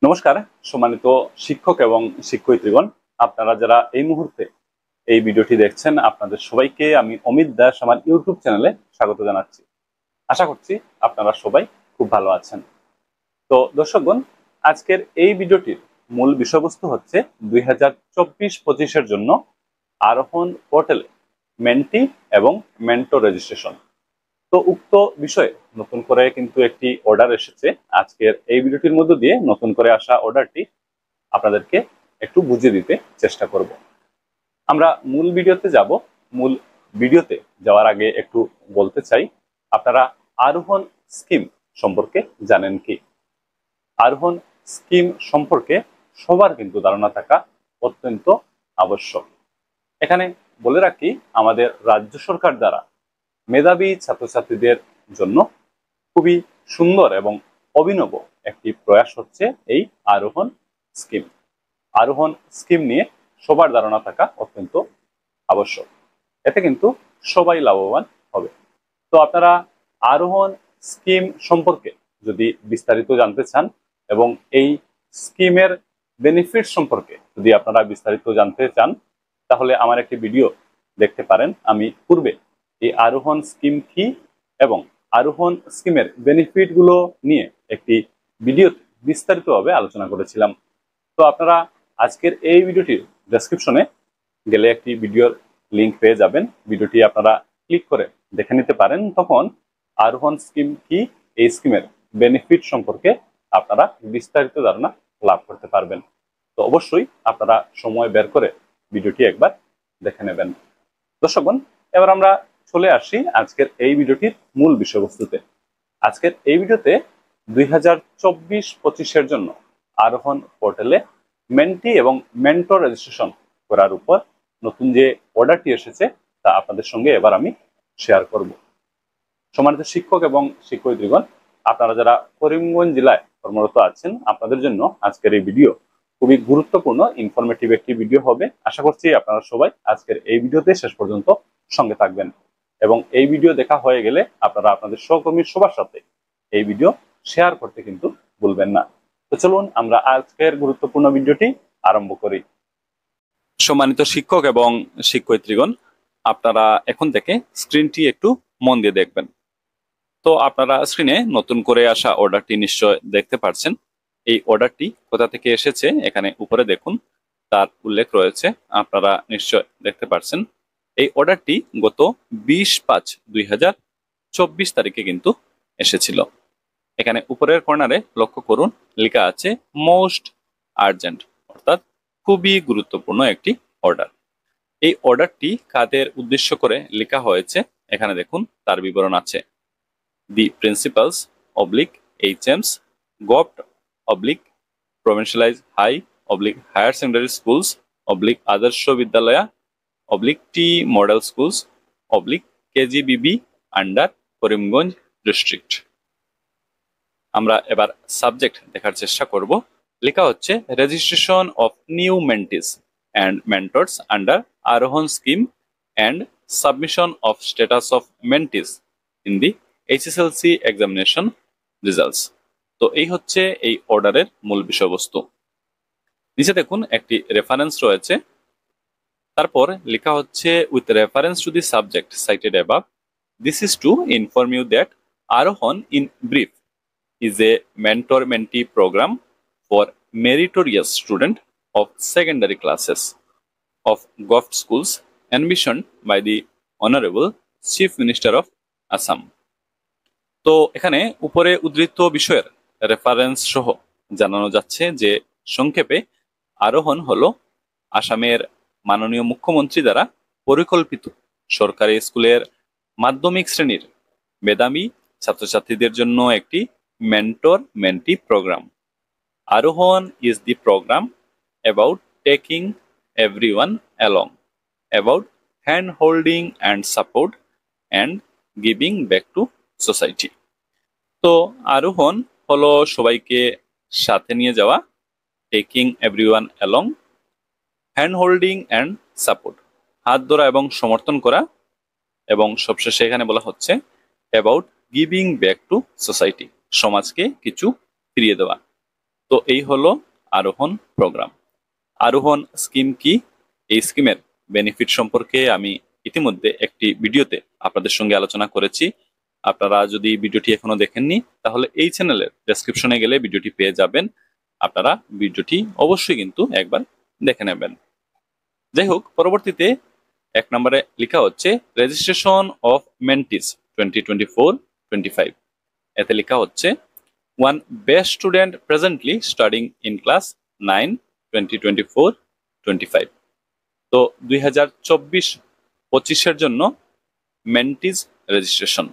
নমস্কার সম্মানিত শিক্ষক এবং শিক্ষয়িত্রীগণ, আপনারা যারা এই মুহূর্তে এই ভিডিওটি দেখছেন আপনাদের সবাইকে আমি অমিত দাস আমার ইউটিউব চ্যানেলে স্বাগত জানাচ্ছি। আশা করছি আপনারা সবাই খুব ভালো আছেন। তো দর্শকগণ, আজকের এই ভিডিওটির মূল বিষয়বস্তু হচ্ছে 2024-25-এর জন্য আরোহণ পোর্টালে মেন্টি এবং মেন্টর রেজিস্ট্রেশন। তো উক্ত বিষয়ে নতুন করে কিন্তু একটি অর্ডার এসেছে। আজকের এই ভিডিওটির মধ্য দিয়ে নতুন করে আসা অর্ডারটি আপনাদেরকে একটু বুঝিয়ে দিতে চেষ্টা করব। আমরা মূল ভিডিওতে যাব। মূল ভিডিওতে যাওয়ার আগে একটু বলতে চাই, আপনারা আরোহণ স্কিম সম্পর্কে জানেন কি? আরোহণ স্কিম সম্পর্কে সবার কিন্তু ধারণা থাকা অত্যন্ত আবশ্যক। এখানে বলে রাখি, আমাদের রাজ্য সরকার দ্বারা মেধাবী ছাত্রছাত্রীদের জন্য খুবই সুন্দর এবং অভিনব একটি প্রয়াস হচ্ছে এই আরোহণ স্কিম। আরোহণ স্কিম নিয়ে সবার ধারণা থাকা অত্যন্ত আবশ্যক। এতে কিন্তু সবাই লাভবান হবে। তো আপনারা আরোহণ স্কিম সম্পর্কে যদি বিস্তারিত জানতে চান এবং এই স্কিমের বেনিফিট সম্পর্কে যদি আপনারা বিস্তারিত জানতে চান, তাহলে আমার একটি ভিডিও দেখতে পারেন। আমি পূর্বে এই আরোহণ স্কিম কি এবং আরোহণ স্কিমের বেনিফিট গুলো নিয়ে একটি ভিডিও বিস্তারিতভাবে আলোচনা করেছিলাম। তো আপনারা আজকের এই ভিডিওটির ডেসক্রিপশনে গেলে একটি ভিডিওর লিংক পেয়ে যাবেন। ভিডিওটি আপনারা ক্লিক করে দেখে নিতে পারেন। তখন আরোহণ স্কিম কি, এই স্কিমের বেনিফিট সম্পর্কে আপনারা বিস্তারিত ধারণা লাভ করতে পারবেন। তো অবশ্যই আপনারা সময় বের করে ভিডিওটি একবার দেখে নেবেন। দর্শকগণ, এবার আমরা চলে আসি আজকের এই ভিডিওটির মূল বিষয়বস্তুতে। আজকের এই ভিডিওতে 2024-25-এর জন্য আরোহণ পোর্টালে মেন্টি এবং মেন্টর রেজিস্ট্রেশন করার উপর নতুন যে অর্ডারটি এসেছে তা আপনাদের সঙ্গে এবার আমি শেয়ার করব। সম্মানিত শিক্ষক এবং শিক্ষয়িত্রীগণ, আপনারা যারা করিমগঞ্জ জেলায় কর্মরত আছেন, আপনাদের জন্য আজকের এই ভিডিও খুবই গুরুত্বপূর্ণ ইনফরমেটিভ একটি ভিডিও হবে। আশা করছি আপনারা সবাই আজকের এই ভিডিওতে শেষ পর্যন্ত সঙ্গে থাকবেন এবং এই ভিডিও দেখা হয়ে গেলে আপনারা আপনাদের সহকর্মীর সবার সাথে এই ভিডিও শেয়ার করতে কিন্তু ভুলবেন না। তো চলুন আমরা আজকের গুরুত্বপূর্ণ ভিডিওটি আরম্ভ করি। সম্মানিত শিক্ষক এবং শিক্ষয়িত্রীগণ, আপনারা এখন থেকে স্ক্রিনটি একটু মন দিয়ে দেখবেন। তো আপনারা স্ক্রিনে নতুন করে আসা অর্ডারটি নিশ্চয় দেখতে পাচ্ছেন। এই অর্ডারটি কোথা থেকে এসেছে এখানে উপরে দেখুন, তার উল্লেখ রয়েছে, আপনারা নিশ্চয় দেখতে পাচ্ছেন। এই অর্ডারটি গত 20-5-2024 তারিখে কিন্তু এসেছিল। এখানে উপরের কর্নারে লক্ষ্য করুন, লেখা আছে মোস্ট আর্জেন্ট, অর্থাৎ খুবই গুরুত্বপূর্ণ একটি অর্ডার। এই অর্ডারটি কাদের উদ্দেশ্য করে লেখা হয়েছে এখানে দেখুন, তার বিবরণ আছে। The principals /HMs GOVT provincialized high higher secondary schools Adarsho Vidyalaya T model schools KGBB under Karimganj district. আমরা এবার সাবজেক্ট দেখার চেষ্টা করব। লেখা হচ্ছে registration of new mentees and mentors under Arohan scheme and submission of status of mentees in the HSLC examination results. তো এই হচ্ছে এই অর্ডারের মূল বিষয়বস্তু। নিচে দেখুন একটি রেফারেন্স রয়েছে, তারপর লেখা হচ্ছে with reference to the subject cited above, this is to inform you that Arohan in brief is a mentor-mentee program for meritorious student of secondary classes of GOVT schools envisioned by the Honorable Chief Minister of Assam. তো এখানে উপরে উদ্ধৃত বিষয়ের reference সহ জানানো যাচ্ছে যে সংক্ষেপে আরোহণ হলো আসামের মাননীয় মুখ্যমন্ত্রী দ্বারা পরিকল্পিত সরকারি স্কুলের মাধ্যমিক শ্রেণীর মেধাবী ছাত্রছাত্রীদের জন্য একটি mentor-mentee program. Arohan is the program about taking everyone along, about hand-holding and support, and giving back to society. তো আরোহণ হলো সবাইকে সাথে নিয়ে যাওয়া, taking everyone along, hand holding and support, হাত ধরা এবং সমর্থন করা, এবং সবশেষে এখানে বলা হচ্ছে about giving back to society, সমাজকে কিছু ফিরিয়ে দেওয়া। তো এই হলো আরোহণ প্রোগ্রাম। আরোহণ স্কিম কি? এই স্কিমের বেনিফিট সম্পর্কে আমি ইতিমধ্যে একটি ভিডিওতে আপনাদের সঙ্গে আলোচনা করেছি। আপনারা যদি ভিডিওটি এখনো দেখেননি তাহলে এই চ্যানেলের ডেসক্রিপশনে গেলে ভিডিওটি পেয়ে যাবেন। আপনারা ভিডিওটি অবশ্যই কিন্তু একবার দেখে নেবেন। যাই হোক, পরবর্তীতে 1 নম্বরে লেখা হচ্ছে রেজিস্ট্রেশন অফ মেন্টিস 2024-25। এতে লেখা হচ্ছে one best student presently studying in class 9 2024-25। তো 2024-25 জন্য মেন্টিস রেজিস্ট্রেশন।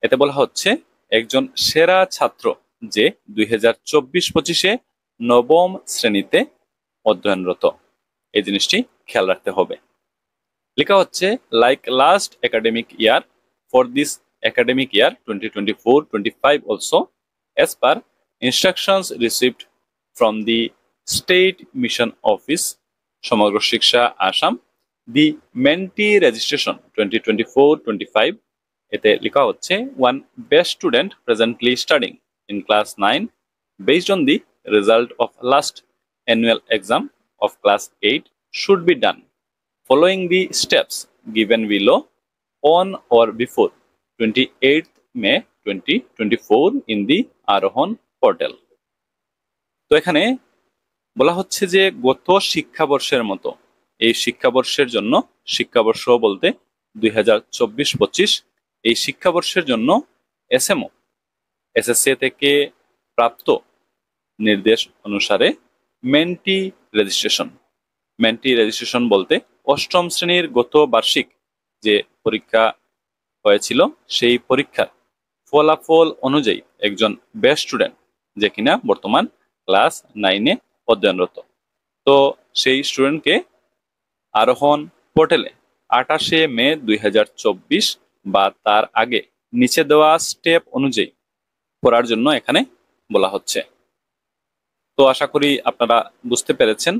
এতে বলা হচ্ছে একজন সেরা ছাত্র যে 2024-25 নবম শ্রেণীতে অধ্যয়নরত, এই জিনিসটি খেয়াল রাখতে হবে। লেখা হচ্ছে like last academic year, for this academic year 2024-25 also, as per instructions received from the State Mission Office, সমগ্র শিক্ষা আসাম, the mentee registration 2024-25, এতে লেখা হচ্ছে one best student presently studying in class 9 based on the result of last annual exam of class 8 should be done following the steps given below on or before 28th May 2024 in the আরোহণ portal. তো এখানে বলা হচ্ছে যে গত শিক্ষাবর্ষের মতো এই শিক্ষাবর্ষের জন্য, শিক্ষাবর্ষ বলতে 2024-25, এই শিক্ষাবর্ষের জন্য এসএমও এসএসসি থেকে প্রাপ্ত নির্দেশ অনুসারে মেন্টি রেজিস্ট্রেশন বলতে অষ্টম শ্রেণীর গত বার্ষিক যে পরীক্ষা হয়েছিল সেই পরীক্ষার ফলাফল অনুযায়ী একজন বেস্ট স্টুডেন্ট যে কিনা বর্তমান ক্লাস 9-এ অধ্যয়নরত, তো সেই স্টুডেন্টকে আরোহণ পোর্টালে 28 মে 2024 বা তার আগে নিচে দেওয়া স্টেপ অনুযায়ী পড়ার জন্য এখানে বলা হচ্ছে। তো আশা করি আপনারা বুঝতে পেরেছেন।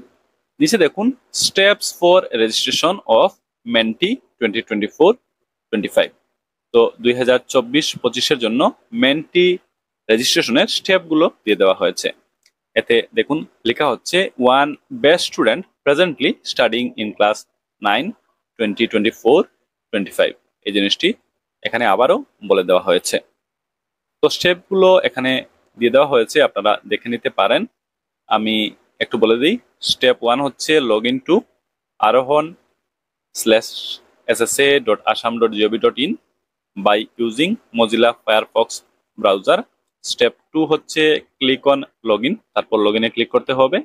নিচে দেখুন steps for registration of mentee 2024-25। তো 2024-25 জন্য মেন্টি রেজিস্ট্রেশনের স্টেপগুলো দিয়ে দেওয়া হয়েছে। এতে দেখুন লেখা হচ্ছে one best student presently studying in class 9 2024-25, এই জিনিসটি এখানে আবারও বলে দেওয়া হয়েছে। তো স্টেপগুলো এখানে দিয়ে দেওয়া হয়েছে, আপনারা দেখে নিতে পারেন। আমি একটু বলে দিই। স্টেপ 1 হচ্ছে log in to arohon/ssa.assam.gov.in by using Mozilla Firefox browser. Step 2 হচ্ছে ক্লিক অন লগইন, তারপর লগইনে ক্লিক করতে হবে।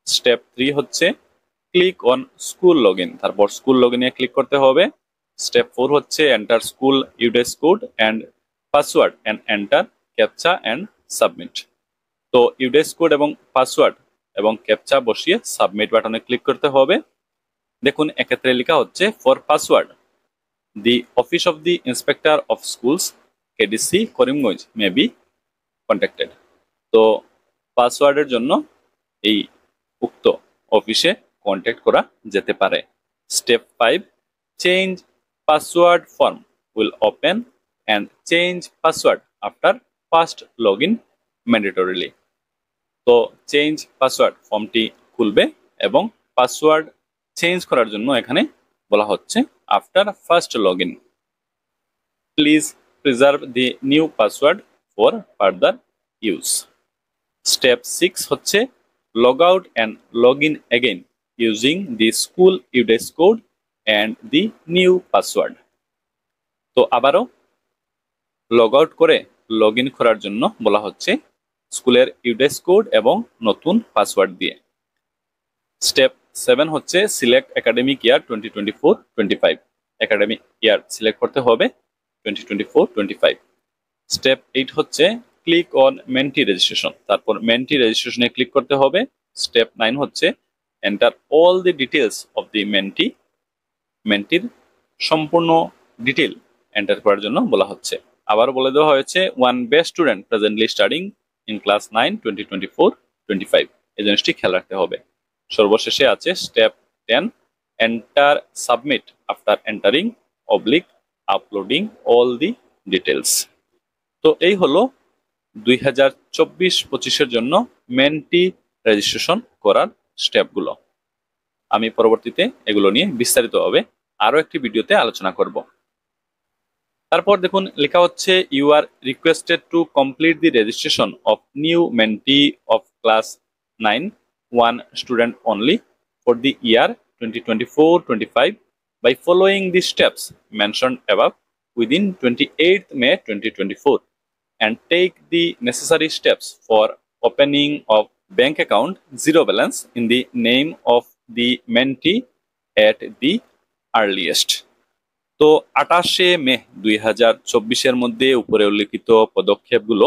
স্টেপ 3 হচ্ছে ক্লিক অন স্কুল লগইন, তারপর স্কুল লগইনে ক্লিক করতে হবে। স্টেপ 4 হচ্ছে enter school UDISE code and password and enter captcha and submit. তো ইউডেস কোড এবং পাসওয়ার্ড এবং ক্যাপচা বসিয়ে সাবমিট বাটনে ক্লিক করতে হবে। দেখুন এক্ষেত্রে লেখা হচ্ছে for password the office of the inspector of schools KDC Karimganj may be contacted. তো পাসওয়ার্ডের জন্য এই উক্ত অফিসে কন্ট্যাক্ট করা যেতে পারে। Step 5 change password form will open and change password after first log in mandatorily. তো চেঞ্জ পাসওয়ার্ড ফর্মটি খুলবে এবং পাসওয়ার্ড চেঞ্জ করার জন্য এখানে বলা হচ্ছে after first log in please preserve the new password for further use. Step 6 হচ্ছে log out and log in again using the school UDISE code and the new password. তো আবারও লগ আউট করে log in করার জন্য বলা হচ্ছে স্কুলের ইউডেস code এবং নতুন পাসওয়ার্ড দিয়ে। স্টেপ 7 হচ্ছে select academic year 2024-25, academic year select করতে হবে 2024-25। স্টেপ 8 হচ্ছে ক্লিক অন মেন্টি রেজিস্ট্রেশন, তারপর মেন্টি রেজিস্ট্রেশনে ক্লিক করতে হবে। স্টেপ 9 হচ্ছে enter all the details of the মেন্টির সম্পূর্ণ ডিটেল এন্টার করার জন্য বলা হচ্ছে। আবার বলে দেওয়া হয়েছে one best student presently studying in class 9 2024-25, এই জিনিসটি খেয়াল রাখতে হবে। সর্বশেষে আছে step 10 enter submit after entering oblique uploading all the details. তো এই হলো 2024-25 জন্য মেন্টি রেজিস্ট্রেশন করার স্টেপগুলো। আমি পরবর্তীতে এগুলো নিয়ে বিস্তারিতভাবে আরো একটি ভিডিওতে আলোচনা করব। তারপর দেখুন লেখা হচ্ছে you are requested to complete the registration of new mentee of class 9 student only for the year 2024-25 by following the steps mentioned above within 28th May 2024 and take the necessary steps for opening of bank account zero balance in the name of the mentee at the earliest. তো 28শে মে 2024 মধ্যে উপরে উল্লেখিত পদক্ষেপগুলো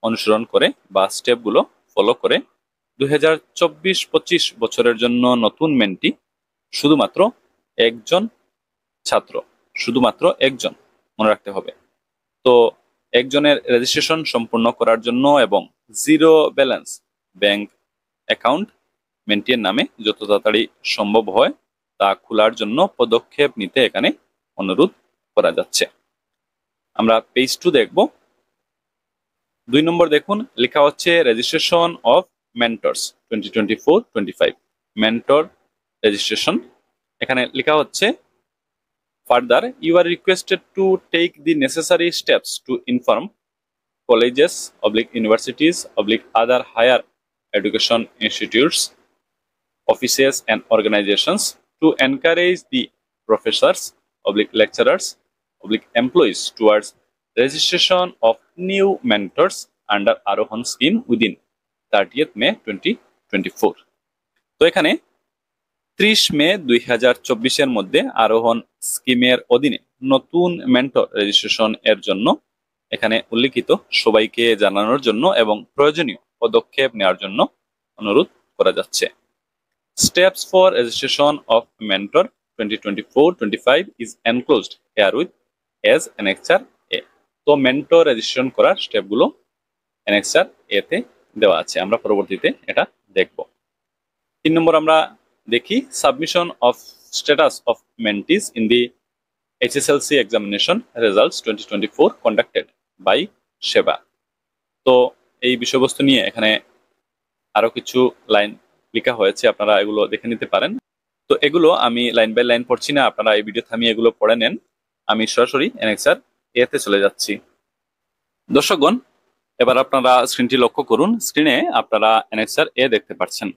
অনুসরণ করে বা স্টেপগুলো follow করে 2024-25 বছরের জন্য নতুন মেন্টি শুধুমাত্র একজন ছাত্র, শুধুমাত্র একজন, মনে রাখতে হবে। তো একজনের রেজিস্ট্রেশন সম্পূর্ণ করার জন্য এবং জিরো ব্যালেন্স ব্যাংক অ্যাকাউন্ট মেন্টির নামে যত তাড়াতাড়ি সম্ভব হয় তা খোলার জন্য পদক্ষেপ নিতে এখানে অনুরোধ করা যাচ্ছে। আমরা পেজ 2 দেখব। 2 নম্বর দেখুন লেখা হচ্ছে registration of mentors 2024-25 mentor registration. এখানে লেখা হচ্ছে further you are requested to take the necessary steps to inform colleges, universities, other higher education institutes, offices and organizations to encourage the professors, lecturers, employees towards registration of new mentors under Arohan scheme within 30th May 2024. তো এখানে 30 মে 2024 মধ্যে আরোহণ স্কিমের অধীনে নতুন mentor registration এর জন্য এখানে উল্লেখিত সবাইকে জানানোর জন্য এবং প্রয়োজনীয় পদক্ষেপ নেওয়ার জন্য অনুরোধ করা যাচ্ছে। Steps for registration of mentor 2024-25 is enclosed herewith as Annexure A. তো মেন্টর রেজিস্ট্রেশন করার স্টেপগুলো Annexure A তে দেওয়া আছে। আমরা পরবর্তীতে এটা দেখব। 3 নম্বর আমরা দেখি submission of status of mentees in the HSLC examination results 2024 conducted by সেবা। তো এই বিষয়বস্তু নিয়ে এখানে আরো কিছু লাইন লেখা হয়েছে, আপনারা এগুলো দেখে নিতে পারেন। তো এগুলো আমি লাইন বাই লাইন পড়ছি না, আপনারা এই ভিডিও থামিয়ে এগুলো পড়ে নেন। আমি সরাসরি অ্যানেক্সার এ তে চলে যাচ্ছি। দর্শকগণ, এবার আপনারা স্ক্রিনটি লক্ষ্য করুন। স্ক্রিনে আপনারা অ্যানেক্সার এ দেখতে পাচ্ছেন।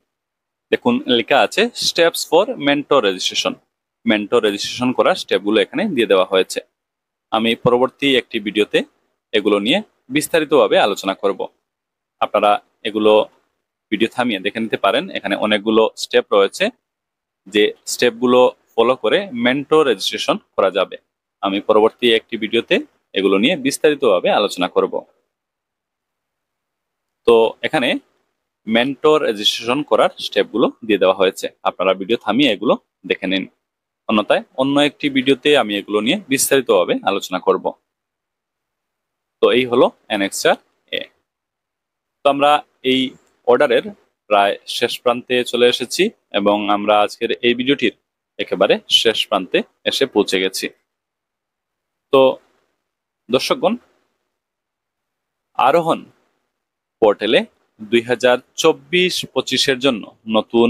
দেখুন লেখা আছে steps for mentor registration. Mentor registration করার স্টেপগুলো এখানে দিয়ে দেওয়া হয়েছে। আমি পরবর্তী একটি ভিডিওতে এগুলো নিয়ে বিস্তারিতভাবে আলোচনা করব। আপনারা এগুলো ভিডিও থামিয়ে দেখে নিতে পারেন। এখানে অনেকগুলো স্টেপ রয়েছে, যে স্টেপগুলো ফলো করে মেন্টর রেজিস্ট্রেশন করা যাবে। আমি পরবর্তী একটি ভিডিওতে এগুলো নিয়ে বিস্তারিতভাবে আলোচনা করব। তো এখানে মেন্টর রেজিস্ট্রেশন করার স্টেপগুলো দিয়ে দেওয়া হয়েছে, আপনারা ভিডিও থামিয়ে এগুলো দেখে নিন। অন্যথায় অন্য একটি ভিডিওতে আমি এগুলো নিয়ে বিস্তারিতভাবে আলোচনা করব। তো এই হলো অ্যানেক্সার এ। তো আমরা এই অর্ডারের প্রায় শেষ প্রান্তে চলে এসেছি এবং আমরা আজকের এই ভিডিওটির একেবারে শেষ প্রান্তে এসে পৌঁছে গেছি। তো দর্শকগণ, আরোহণ পোর্টালে 2024-25 জন্য নতুন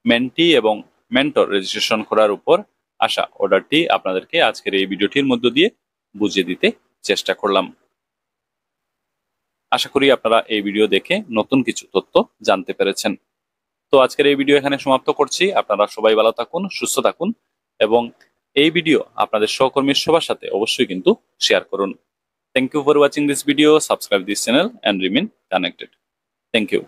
মেন্টি এবং মেন্টর রেজিস্ট্রেশন করার উপর আসা অর্ডারটি আপনাদেরকে আজকের এই ভিডিওটির মধ্য দিয়ে বুঝিয়ে দিতে চেষ্টা করলাম। আশা করি আপনারা এই ভিডিও দেখে নতুন কিছু তথ্য জানতে পেরেছেন। তো আজকের এই ভিডিও এখানে সমাপ্ত করছি। আপনারা সবাই ভালো থাকুন, সুস্থ থাকুন এবং এই ভিডিও আপনাদের সহকর্মীর সবার সাথে অবশ্যই কিন্তু শেয়ার করুন। Thank you for watching this video. Subscribe this channel and remain connected. Thank you.